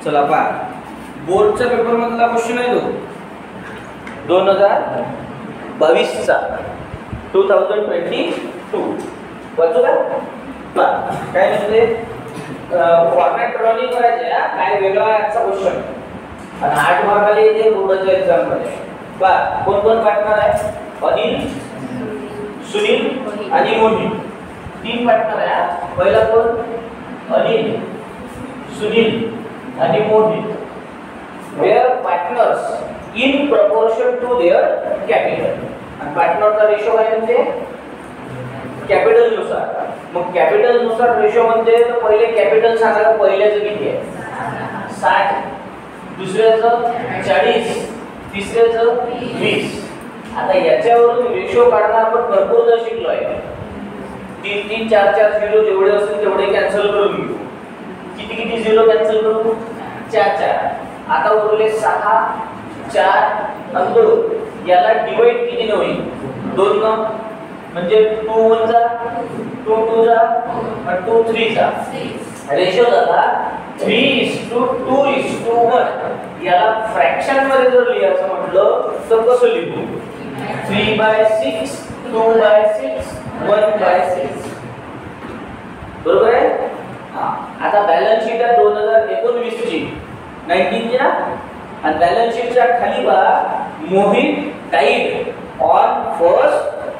चला पहा, बोर्डच्या पेपर मधला क्वेश्चन आहे तो 2022 चा 2022 वाचू का? काय म्हणजे फॉर्मॅट ड्रॉइंग करायचे काय वेगळा याचा क्वेश्चन आणि 8 मार्काला येते बोर्डच्या एक्झाम मध्ये. बा कोण कोण पार्टनर आहे? अनिल, सुनील आणि मोहित. 3 पार्टनर आहे. पहिला कोण? अनिल, सुनील आणि Mohit. Their partners in proportion to their capital. आणि पार्टनरचा रेशो काय म्हणजे कॅपिटल नुसार. मग कॅपिटल नुसार रेशो म्हणजे तर पहिले कॅपिटल सांगा. पहिल्याचं किती आहे? 60, दुसऱ्याचं 40, तिसऱ्याचं 20. आता याच्यावरून रेशो काढणं आपण भरपूरदा शिकलोय. 3 4 4 झिरो जेवढे असतील तेवढे कॅन्सल करून घेऊ. किती किती झिरो कॅन्सल करू? 4 4. आता उरले 6 4 आणि 2. याला डिवाइड किती होईल? 2 न म्हणजे 2 1 जा 2 2 जा आणि 2 3 जा. रेशो झाला 3:2:1. याला फ्रॅक्शन मध्ये जर लिहायचं म्हटलं तर कसं लिहू? 3/6 2/6 1/6. बरोबर आहे? आता बॅलन्स शीट आहे 2019 ची 19 ची ना. आणि बॅलन्स शीटच्या खाली बघा मोहित डाईड ऑन 1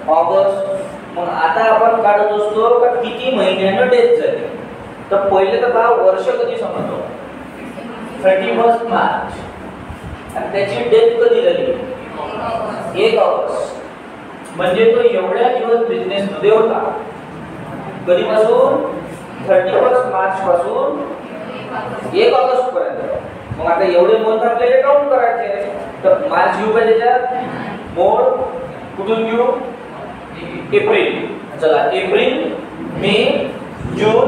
ऑगस्ट. मग आता आपण काढत असतो का किती महिन्यानं डेथ झाली. तर पहिले तर बघा वर्ष कधी समजतो? 31 मार्च. आणि त्याची डेथ कधी झाली? 1 ऑगस्ट. म्हणजे तो एवढ्या दिवस बिझनेस मध्ये होता. कधीपासून? 31 मार्च पासून 1 ऑगस्ट पर्यंत. मग आता एवढे मंथ आपल्याला काउंट करायचे. तर मार्च घेऊ का त्याच्यात? मोड कुठून घेऊ? एप्रिल. चला एप्रिल, मे, जून,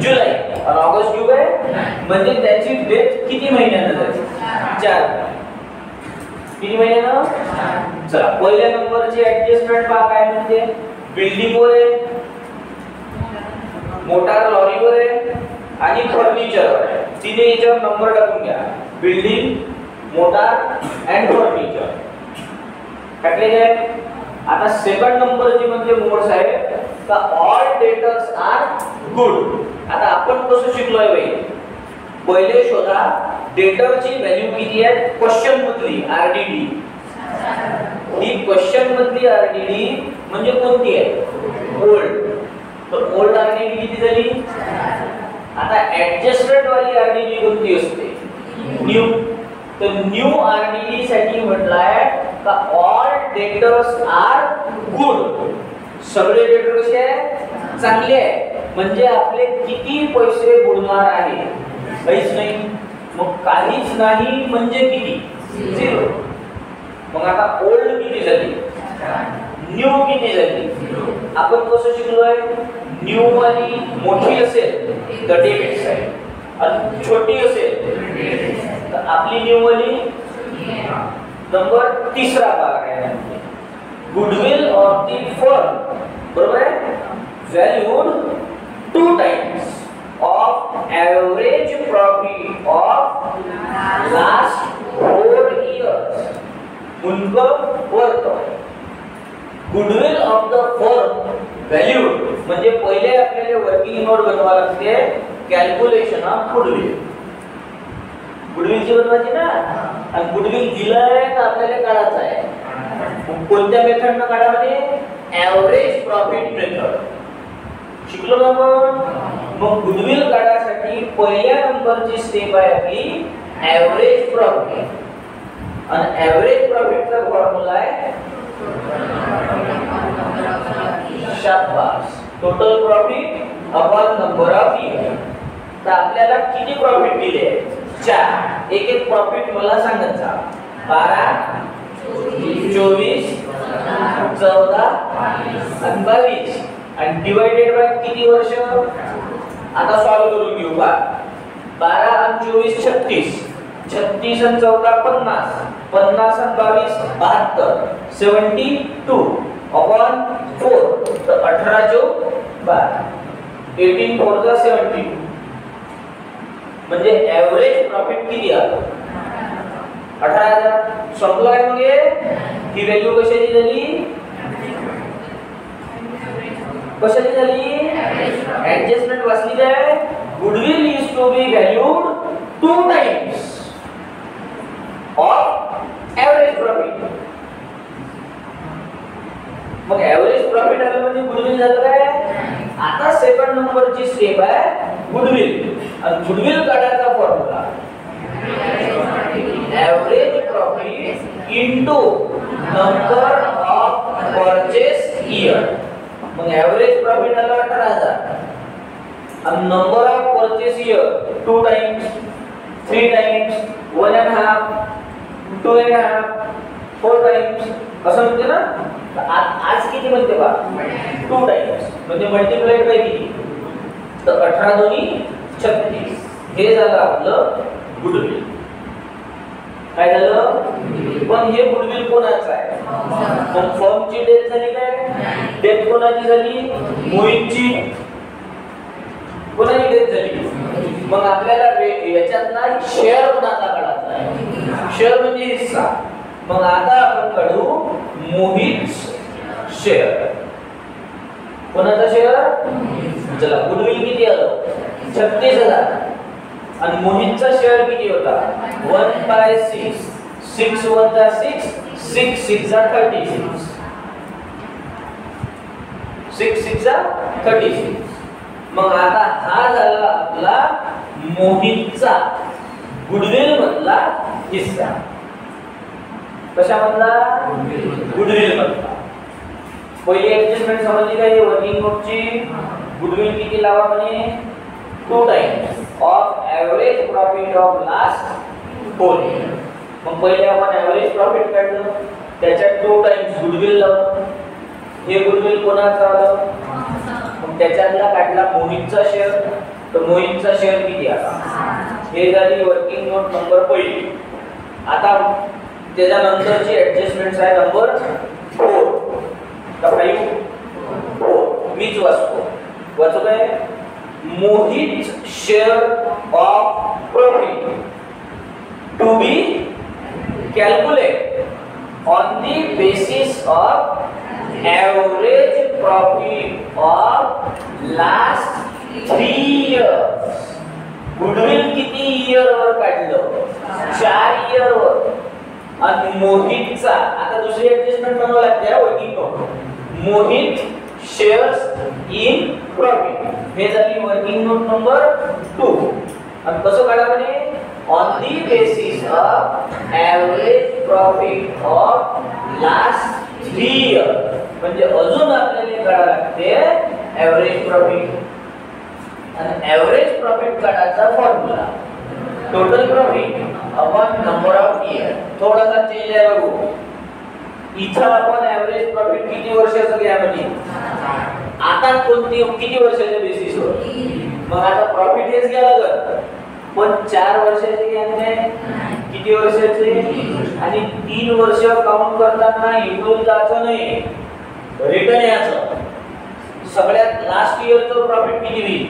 जुलै आणि ऑगस्ट घेऊ काय? म्हणजे त्याची डेट किती महिन्यानं झाली? 4. किती महिन्यानं? चला पहिल्या नंबरची ऍडजस्टमेंट पहा काय म्हणते. बिल्डिंगवर आहे, मोटार लॉरीवर आहे आणि फर्निचरवर आहे. तिने याच्यावर नंबर टाकून घ्या. बिल्डिंग, मोटार अँड फर्निचर टाकले काय? आता सेकंड नंबरची म्हणजे मोड्स आहे का ऑल डेटर्स आर गुड. आता आपण कसं शिकलोय बाई? पहिले शोधा डेटरची व्हॅल्यू किती आहे क्वेश्चन मधली आरडीडी. ही क्वेश्चन मधली आरडीडी म्हणजे कोणती आहे? ओल्ड. तर ओल्ड आरडीडी किती झाली? आता ऍडजस्टेड वाली आरडीडी कोणती असते? न्यू. तर न्यू आरडीडी साठी म्हटलाय का ऑल डेटर्स आर गुड. सगळे डेटर कसे आहे? चांगले आहे. म्हणजे आपले किती पैसे बुडणार आहे? काहीच नाही. मग काहीच नाही म्हणजे किती? 0. मग आता ओल्ड किती झाली? न्यू किती झाली? आपण कसं शिकलोय? न्यू वाली मोठी असेल तर डेबिट साइड आणि छोटी असेल तर आपली न्यू वाली नंबर 3रा भाग आहे. गुडविल ऑफ द फर्म बरोबर आहे valued 2 times of average profit of last 4 years. उनकम worth. Goodwill of the firm value म्हणजे पहिले आपल्याला वर्किंग नोट बनवावी लागते. Calculation of goodwill. गुडविलची बनवायची ना. आणि गुडविल दिलाय तर आपल्याला काढायचं आहे. कोणत्या मेथडनं काढावे? Average profit method. शिकलो ना आपण. मग गुडविल काढायसाठी पहिल्या नंबरची स्टेप आहे आपली एव्हरेज प्रॉफिट. आणि एव्हरेज प्रॉफिटचा फॉर्म्युला आहे शाबास total profit upon number of year. तर आपल्याला किती प्रॉफिट दिले? 4. एक एक प्रॉफिट मला सांगायचा. 12 24 14 आणि 22 आणि डिवाइडेड बाय किती वर्ष? आता सॉल्व करून घेऊ बा. 12 आणि 24 36, 36 आणि 14 50, 50 आणि 22 72, 72 अपॉन 4. तर 18 × 12 18 4 × 72. म्हणजे ॲव्हरेज प्रॉफिट किती आलं 18,000. संपलं काय मग ही व्हॅल्यू कशाची झाली ऍडजस्टमेंट वाचली काय goodwill is to be valued 2 times of average profit. मग ॲव्हरेज प्रॉफिट आलं म्हणजे गुडविल झालं काय. आता सेकंड नंबरची स्टेप आहे गुडविल. आणि गुडविल काढायचा formula average profit into number of purchase year. मग ॲव्हरेज प्रॉफिट आलं 18,000 आणि number of purchase year 2 times 3 times 1.5 2.5 4 times असं म्हणते ना. आज किती म्हणते बा 2 टाइम्स म्हणजे मल्टिप्लाइड बाय किती तर 18 दोन्ही 36. हे झालं आपलं गुडविल. काय झालं पण हे गुडविल कोणाचं आहे मग फर्मची डेथ झाली काय डेथ कोणाची झाली मोहितची कोणाची डेथ झाली. मग आपल्याला याच्यात ना शेअर कोणाचा काढायचा आहे शेअर म्हणजे हिस्सा. मग आता आपण काढू मोहित शेअर. कोणाचा शेअर चला गुडविल किती आलं 36,000 आणि मोहितचा शेअर किती होता 1/6. 6 1 6 6 6 36 6 6 36. मग आता हा झाला आपला मोहितचा गुडविल मधला हिस्सा. कशामधला गुडविल मधला. पहिली ऍडजस्टमेंट समजली काय वर्किंग नोटची गुडविल किती लावा म्हणे 2 times of average profit of last 4 year. मग पहिले आपण ॲव्हरेज प्रॉफिट काढलं त्याच्यात 2 टाइम्स गुडविल लावलं. हे गुडविल कोणाचं आलं मग त्याच्यातला काढला मोहितचा शेअर. तर मोहितचा शेअर किती आला हे झाली वर्किंग नोट नंबर पहिली. आता त्याच्यानंतरची ऍडजस्टमेंट आहे नंबर 4 का 5 4 मीच वाचू काय Mohit share of profit to be calculate on the basis of average profit of last 3 years. Goodwill किती इयर वर काढलं 4 इयर वर. आणि मोहितचा आता दुसरी ऍडजस्टमेंट बनवावी लागते working note Mohit shares in profit. हे झाली वर्किंग नोट नंबर 2. आणि कसं काढा म्हणे on the basis of average profit of last 3 year. म्हणजे अजून आपल्याला काढावं लागते ॲव्हरेज प्रॉफिट. आणि ॲव्हरेज प्रॉफिट काढायचा formula total profit upon number of year. थोडासा चेंज आहे बघू. इथं आपण ॲव्हरेज प्रॉफिट किती वर्षाचं घ्या म्हणजे आता कोणती किती वर्षाच्या बेसिसवर. मग आता प्रॉफिट हेच घ्या लागत पण 4 वर्षाचे घ्या नाही किती वर्षाचे आणि 3 वर्ष काउंट करताना इकडून जायचं नाही रिटर्न यायचं. सगळ्यात लास्ट इयरचं प्रॉफिट किती होईल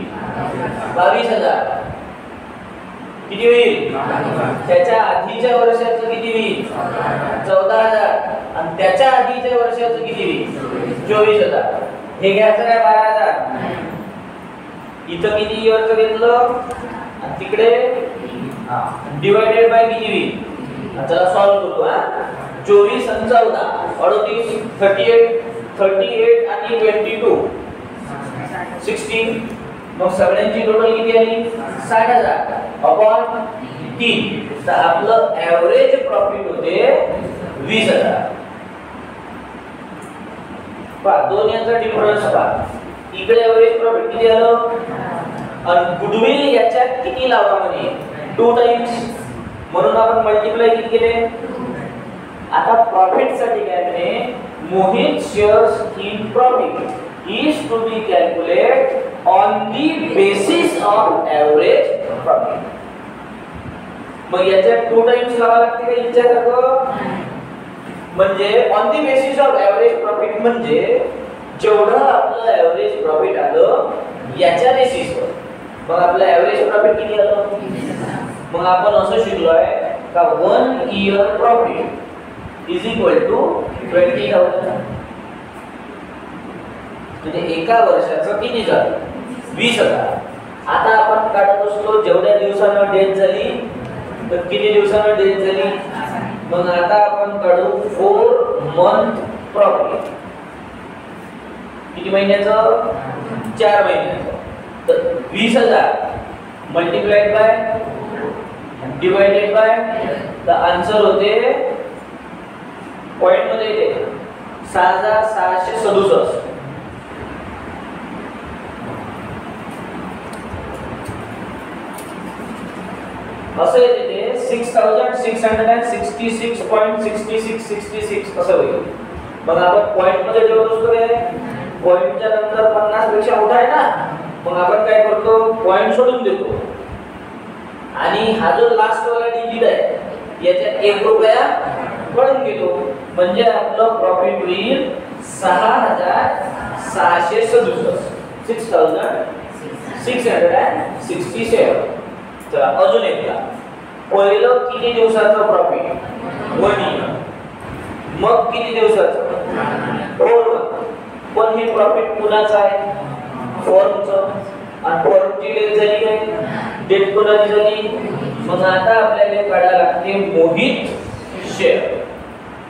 22,000 किती होईल त्याच्या आधीच्या वर्षाचं किती होईल 14,000 आणि त्याच्या आधीच्या वर्षाचं किती होईल 24,000. हे घ्यायचं काय 12,000. इथं किती इयरचं घेतलं आणि तिकडे डिवायडेड बाय किती होईल. चला सॉल्व करू. 24 आणि 14 38 38 आणि 22 16. मग सगळ्यांची टोटल किती आली 60,000 अपॉन 3. तर आपलं ॲव्हरेज प्रॉफिट होते 20,000. पहा दोन यांचा डिफरन्स पहा. इकडे ॲव्हरेज प्रॉफिट किती आलं आणि गुडविल याच्यात किती लावा म्हणे 2 टाइम्स म्हणून आपण मल्टिप्लाय किती केले. आता प्रॉफिट साठी काय म्हणे Mohit shares in profit is to be calculate on the basis of average profit. मग याच्यात 2 टाइम्स लावा लागते का इच्छासारखं म्हणजे on the basis of average profit म्हणजे जेवढं आपलं ॲव्हरेज प्रॉफिट आलं याच्या बेसिसवर. मग आपलं ॲव्हरेज प्रॉफिट किती आलं मग आपण असं शिकलोय का 1 year profit is equal to 20,000. म्हणजे एका वर्षाचं किती झालं 20,000. आता आपण काढत असतो जेवढ्या दिवसानं डेट झाली तर किती दिवसानं डेट झाली. मग आता आपण काढू 4 month प्रॉफिट. किती महिन्याचं 4 महिन्याचं. तर 20,000 multiplied by divided by the answer होते पॉइंट मध्ये येते 6,667. असं येते ते 6,666.6666 असं होईल. मग आपण पॉइंट मध्ये ठेवत असतो काय पॉइंटच्या नंतर 50 पेक्षा मोठा आहे ना मग आपण काय करतो पॉइंट सोडून देतो आणि हा जो लास्ट वाला डिजिट आहे याच्यात 1 रुपया काढून घेतो म्हणजे आपलं प्रॉफिट होईल 6,667. 6,667. चला अजून एकदा. पहिलं किती दिवसाचं प्रॉफिट 1 year. मग किती दिवसाचं 4 month. पण हे प्रॉफिट कुणाचं आहे फर्मचं आणि फर्मची डेट झाली काय डेट कोणाची झाली. मग आता आपल्याला काढायला लागते मोहित शेअर.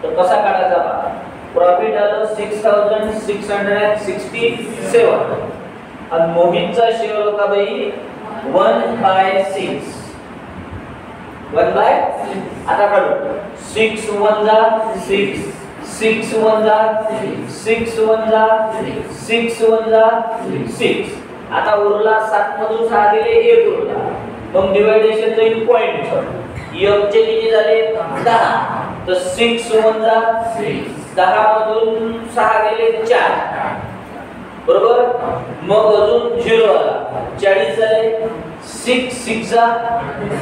तर कसा काढायचा बा प्रॉफिट आलं 6,667 आणि मोहितचा शेअर होता बाई 1/6. 1/6. आता काढू 6 1 जा 6 6 1 जा 6 1 जा 6 1 जा 6. आता उरला 7 मधून 6 गेले 1 उरला. मग डिवायडेशन जाईल पॉइंट. f चे किती झाले 10. तर 6 1 जा 10 मधून 6 गेले 4 बरोबर. मग अजून 0 आला 40 झाले 6 6 जा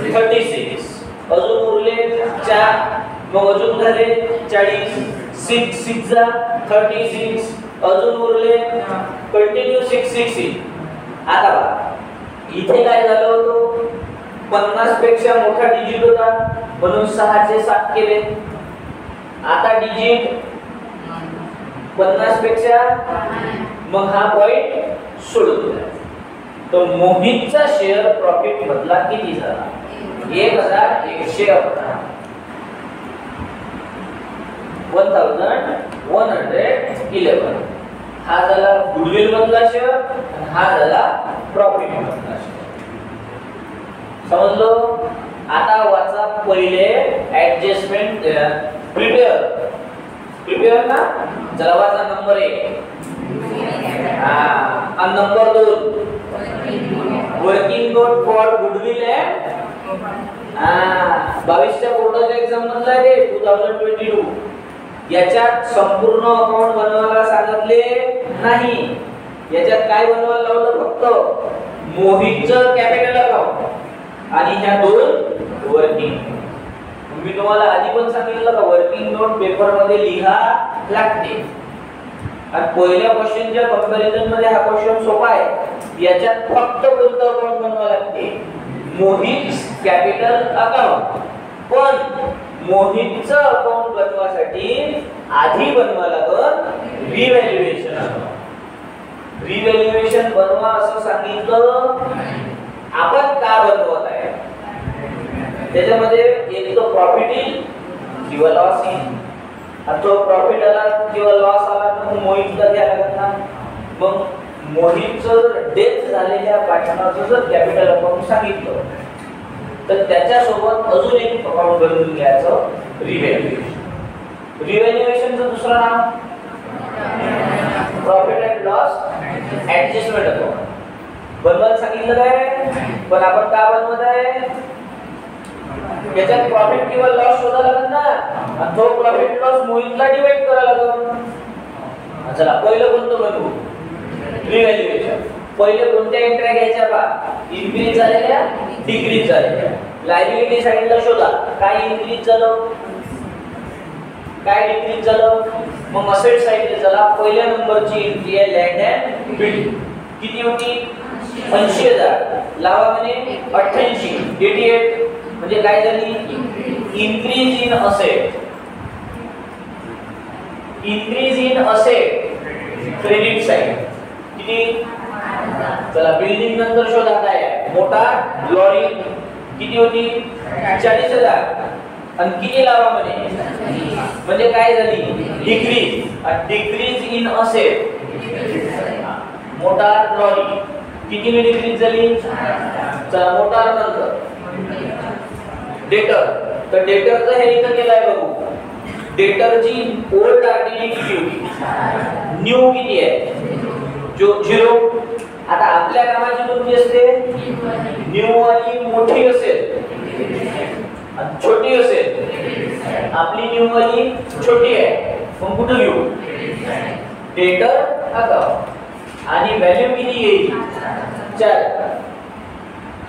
36. अजून उरले 4 मग अजून झाले 40 6 6 जा 36. अजून उरले कंटिन्यू 6 6 6. आता बघा इथे काय झालं होतं 50 पेक्षा मोठा डिजिट होता म्हणून 6 चे 7 केले. आता डिजिट 50 पेक्षा मग हा पॉइंट सोडून दिला. तर मोहितचा शेअर प्रॉफिट मधला किती झाला 1,111. 1,111. हा झाला गुडविल मधला शेअर आणि हा झाला प्रॉफिट मधला शेअर. समजलो. आता वाचा पहिले ऍडजस्टमेंट प्रिपेअर ना. चला वाचा नंबर 1 आणि number 2 working note for goodwill and 22च्या बोर्डाच्या एक्झाम मधला आहे 2022. याच्यात संपूर्ण अकाउंट बनवायला सांगितले नाही. याच्यात काय बनवायला लावलं फक्त मोहितचं कॅपिटल अकाउंट आणि ह्या 2 वर्किंग. मी तुम्हाला आधी पण सांगितलं का वर्किंग नोट पेपर मध्ये लिहा लागते. आणि पहिल्या क्वेश्चनच्या कंपॅरिझन मध्ये हा क्वेश्चन सोपा आहे. याच्यात फक्त कोणतं अकाउंट बनवावं लागते मोहित कॅपिटल अकाउंट. पण मोहितचं अकाउंट बनवासाठी आधी बनवा लागत रिव्हॅल्युएशन अकाउंट. रिव्हॅल्युएशन बनवा असं सांगितलं. आपण का बनवत आहे त्याच्यामध्ये एक तो प्रॉफिट येईल किंवा लॉस येईल. आणि तो प्रॉफिट आला किंवा लॉस आला तर मोहितला द्यायला लागत ना. मग मोहितचं डेथ झालेल्या पार्टनरचं जर कॅपिटल अकाउंट सांगितलं तर त्याच्यासोबत अजून एक अकाउंट बनवून घ्यायचं रिव्हॅल्युएशन. रिव्हॅल्युएशनचं दुसरं नाव profit and loss adjustment account. बनवायला सांगितलं काय पण आपण का बनवत आहे त्याच्यात प्रॉफिट किंवा लॉस शोधायला लागत ना. आणि तो प्रॉफिट लॉस मोहितला डिवाइड करायला लागत. चला पहिलं कोणतं बनवू रिव्हॅल्युएशन. पहिले कोणत्या एंट्र्या घ्यायच्या बा इन्क्रीज झालेल्या डिक्रीज झालेल्या. लायबिलिटी साइडला शोधा काय इन्क्रीज झालं काय डिक्रीज झालं. मग असेट साइडला चला पहिल्या नंबरची एंट्री आहे लँड अँड बिल्डिंग. किती होती 80,000 लावा म्हणे 88 88 म्हणजे काय झाली? Increase in asset. Increase in asset credit side किती? चला बिल्डिंग नंतर शोधा काय आहे? मोटार लॉरी किती होती? 40,000. आणि किती लावा म्हणे? म्हणजे काय झाली? Decrease. Decrease in asset. Motor lorry किती डिक्रीज झाली? चला मोटार नंतर डेटर. तर डेटरचं हे इथं केलंय बघू. डेटरची ओल्ड आरटीडी किती होती? न्यू किती आहे? जो 0. आता आपल्या कामाची कोणती असते? न्यू वाली मोठी असेल आणि छोटी असेल. आपली न्यू वाली छोटी आहे, मग कुठं घेऊ? डेटर अकाउंट. आणि व्हॅल्यू किती येईल? 4.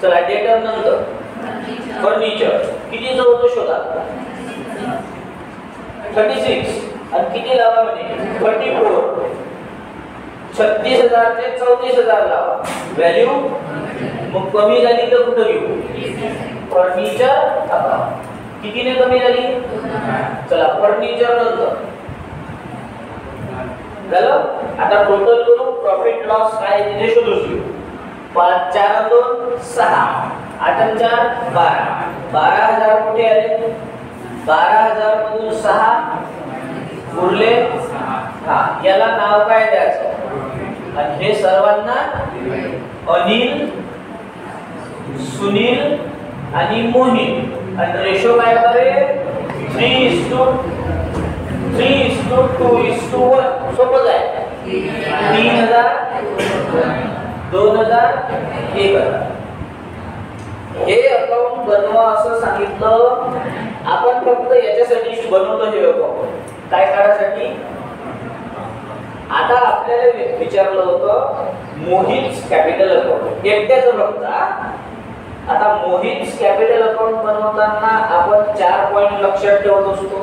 चला डेटर नंतर फर्निचर कितीचं होतं शोधा? 36. आणि किती लावा म्हणे? 34. 36,000 ते 34,000 लावा. व्हॅल्यू मग कमी झाली तर कुठं घेऊ? Furniture account. कितीने कमी झाली? चला फर्निचर नंतर झालं. आता टोटल करू. प्रॉफिट लॉस काय ते शोधू शकू. 5 4 2 6 8 4 12. 12,000 कुठे आले? 12,000 मधून 6 उरले. हा याला नाव काय द्यायचं? आणि हे सर्वांना अनिल, सुनील आणि मोहित. आणि रेशो काय करे? 3:2 3:2:1. सोपं आहे. 3,000 2,000 1,000. हे अकाउंट बनवा असं सांगितलं. आपण फक्त याच्यासाठी बनवलं हे अकाउंट. काय करायसाठी? आता आपल्याला विचारलं होतं मोहित कॅपिटल अकाउंट एकट्याचं बघता. आता मोहित कॅपिटल अकाउंट बनवताना आपण 4 पॉइंट लक्षात ठेवत असतो.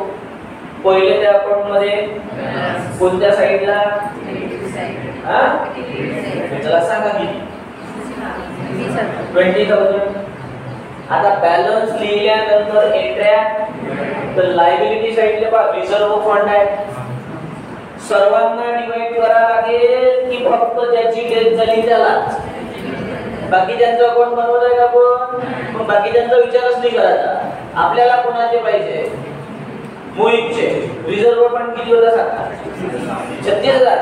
पहिले त्या अकाउंट मध्ये कोणत्या साइडला? चला सांगा किती? 20,000. आता बॅलन्स लिहिल्यानंतर एंट्र्या तर लायबिलिटी साइडला पहा रिझर्व्ह फंड आहे. सर्वांना डिवाइड करा लागेल की फक्त ज्याची डेथ झाली त्यालाच? बाकीच्यांचं अकाउंट बनवलंय का आपण? मग बाकीच्यांचा विचारच नाही करायचा. आपल्याला कोणाचे पाहिजे? मोहितचे. रिझर्व्ह फंड किती होता सांगा? 36,000.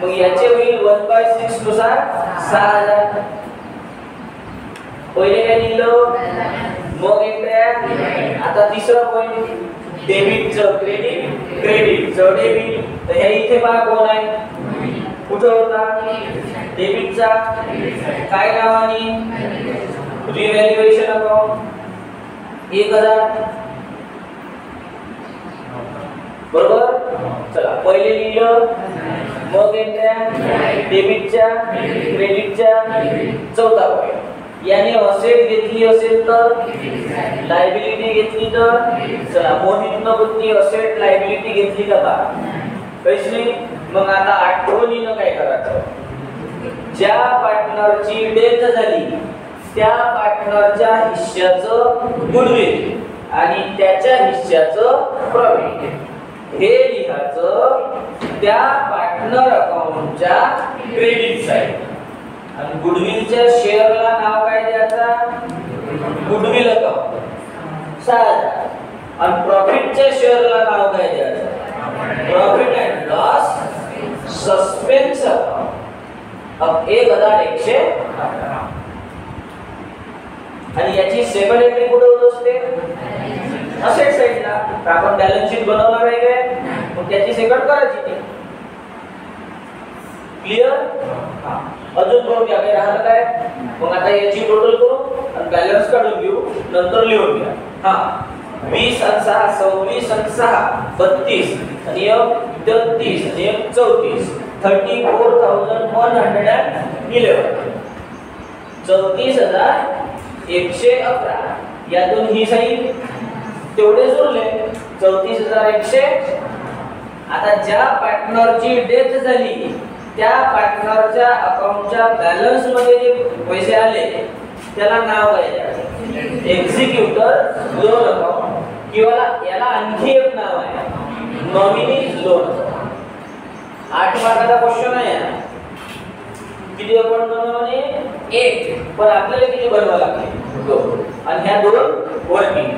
मग याचे होईल 1/6 नुसार 6,000. पहिले काय लिहिलं? मग एंट्र्या. आता तिसरा पॉइंट डेबिटचं क्रेडिट, क्रेडिटचं डेबिट. तर हे इथे पहा कोण आहे? कुठं होता? डेबिटचा काय नावाने? Revaluation account 1,000. बरोबर. चला पहिले लिहिलं मग एंट्र्या डेबिटच्या क्रेडिटच्या. चौथा पॉइंट याने असेट घेतली असेल तर लायबिलिटी घेतली तर. चला मोहितनं कोणती असेट लायबिलिटी घेतली का? कैसली. मग आता आठवणीनं काय करायचं? ज्या पार्टनरची डेथ झाली त्या पार्टनरच्या हिश्श्याचं गुडविल आणि त्याच्या हिश्श्याचं प्रॉफिट हे लिहायचं त्या पार्टनर अकाउंटच्या क्रेडिट साइड. आणि गुडविलच्या शेअरला नाव काय द्यायचा? Goodwill account 6,000. आणि प्रॉफिटच्या शेअरला नाव काय द्यायचं? Profit and loss suspense account. अब 1,111. आणि याची सेकंड एंट्री कुठे होत असते? असेट साइडला. आपण बॅलन्स शीट बनवणार आहे काय? मग त्याची सेकंड करायची. क्लियर? अजून बघू घ्या काय राहिलं काय. मग आता याची टोटल करू आणि बॅलन्स काढून घेऊ नंतर लिहून घ्या. हा 20 आणि 6 26 आणि 6 32 आणि 1 33 आणि 1 34 34,111. 34,111. यातून ही साईड तेवढे जोडले 34,100. आता ज्या पार्टनरची डेथ झाली त्या पार्टनरच्या अकाउंटच्या बॅलन्स मध्ये जे पैसे आले त्याला नाव काय द्यायचं? एक्झिक्युटर लोन अकाउंट किंवा याला आणखी एक नाव आहे नॉमिनी लोन. 8 मार्काचा क्वेश्चन आहे. किती आपण बनवणे? 1. पण आपल्याला किती बनवावं लागते? 2. आणि ह्या 2 वर्किंग.